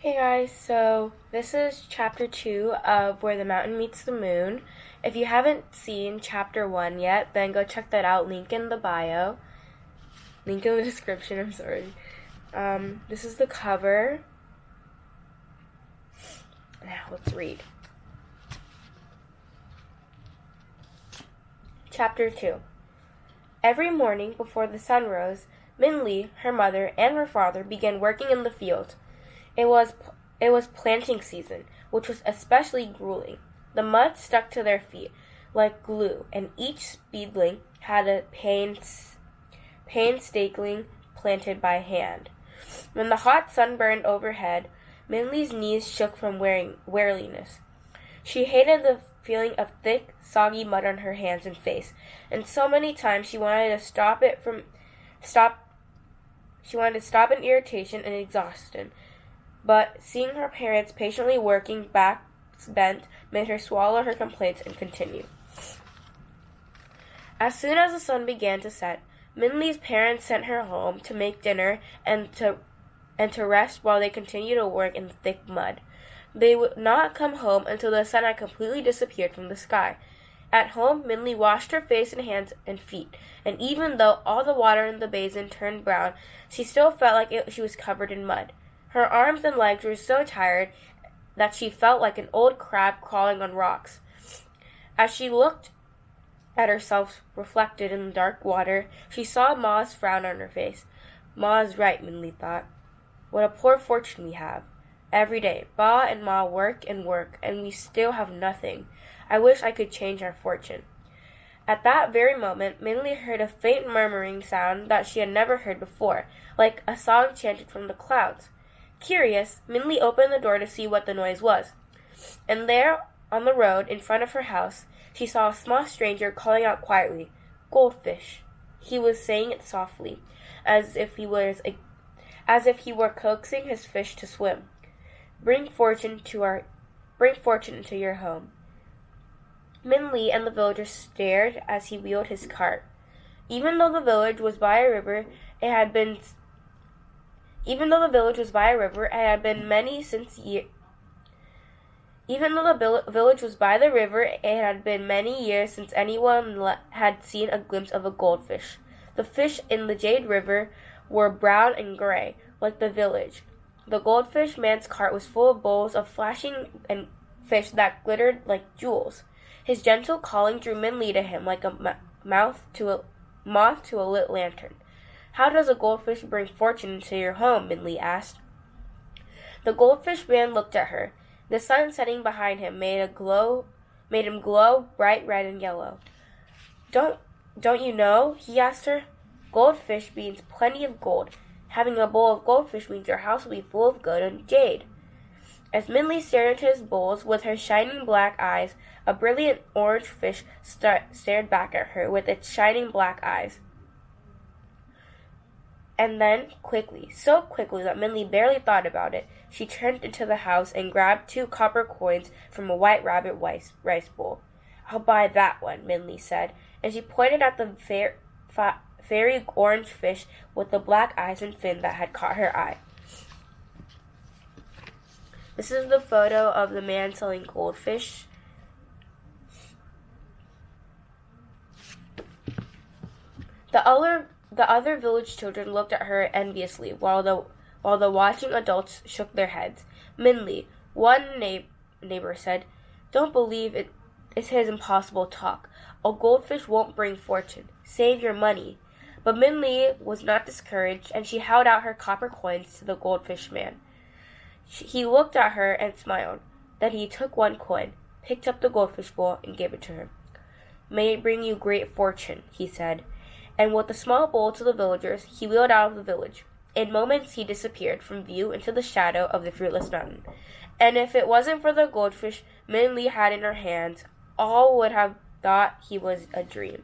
Hey guys, so this is chapter 2 of Where the Mountain Meets the Moon. If you haven't seen chapter 1 yet, then go check that out. Link in the bio. Link in the description, I'm sorry. This is the cover. Now let's read. Chapter 2. Every morning before the sun rose, Minli, her mother, and her father began working in the field. It was planting season, which was especially grueling. The mud stuck to their feet like glue, and each seedling had a painstakingly planted by hand. When the hot sun burned overhead, Minli's knees shook from weariness. She hated the feeling of thick, soggy mud on her hands and face, and so many times she wanted to stop in irritation and exhaustion. But seeing her parents patiently working, backs bent, made her swallow her complaints and continue. As soon as the sun began to set, Minli's parents sent her home to make dinner and to rest while they continued to work in the thick mud. They would not come home until the sun had completely disappeared from the sky. At home, Minli washed her face and hands and feet, and even though all the water in the basin turned brown, she still felt like she was covered in mud. Her arms and legs were so tired that she felt like an old crab crawling on rocks. As she looked at herself reflected in the dark water, she saw Ma's frown on her face. Ma is right, Minli thought. What a poor fortune we have. Every day, Ba and Ma work, and we still have nothing. I wish I could change our fortune. At that very moment, Minli heard a faint murmuring sound that she had never heard before, like a song chanted from the clouds. Curious, Minli opened the door to see what the noise was. And there, on the road in front of her house, she saw a small stranger calling out quietly, "Goldfish." He was saying it softly, as if he were coaxing his fish to swim. Bring fortune into your home." Minli and the villagers stared as he wheeled his cart. Even though the village was by a river, it had been many years since anyone had seen a glimpse of a goldfish. The fish in the Jade River were brown and gray, like the village. The goldfish man's cart was full of bowls of flashing and fish that glittered like jewels. His gentle calling drew Minli to him like a moth to a lit lantern. "How does a goldfish bring fortune into your home?" Minli asked. The goldfish man looked at her. The sun setting behind him made him glow bright red and yellow. Don't you know?" he asked her. "Goldfish means plenty of gold. Having a bowl of goldfish means your house will be full of gold and jade." As Minli stared into his bowls with her shining black eyes, a brilliant orange fish stared back at her with its shining black eyes. And then, quickly, so quickly that Minli barely thought about it, she turned into the house and grabbed 2 copper coins from a white rabbit rice bowl. "I'll buy that one," Minli said, and she pointed at the fairy orange fish with the black eyes and fin that had caught her eye. This is the photo of the man selling goldfish. The other village children looked at her enviously, while the watching adults shook their heads. "Minli," one neighbor said, "don't believe it is his impossible talk. A goldfish won't bring fortune. Save your money." But Minli was not discouraged, and she held out her copper coins to the goldfish man. He looked at her and smiled. Then he took 1 coin, picked up the goldfish bowl, and gave it to her. "May it bring you great fortune," he said. And with a small bowl to the villagers, he wheeled out of the village. In moments he disappeared from view into the shadow of the fruitless mountain. And if it wasn't for the goldfish Minli had in her hands, all would have thought he was a dream.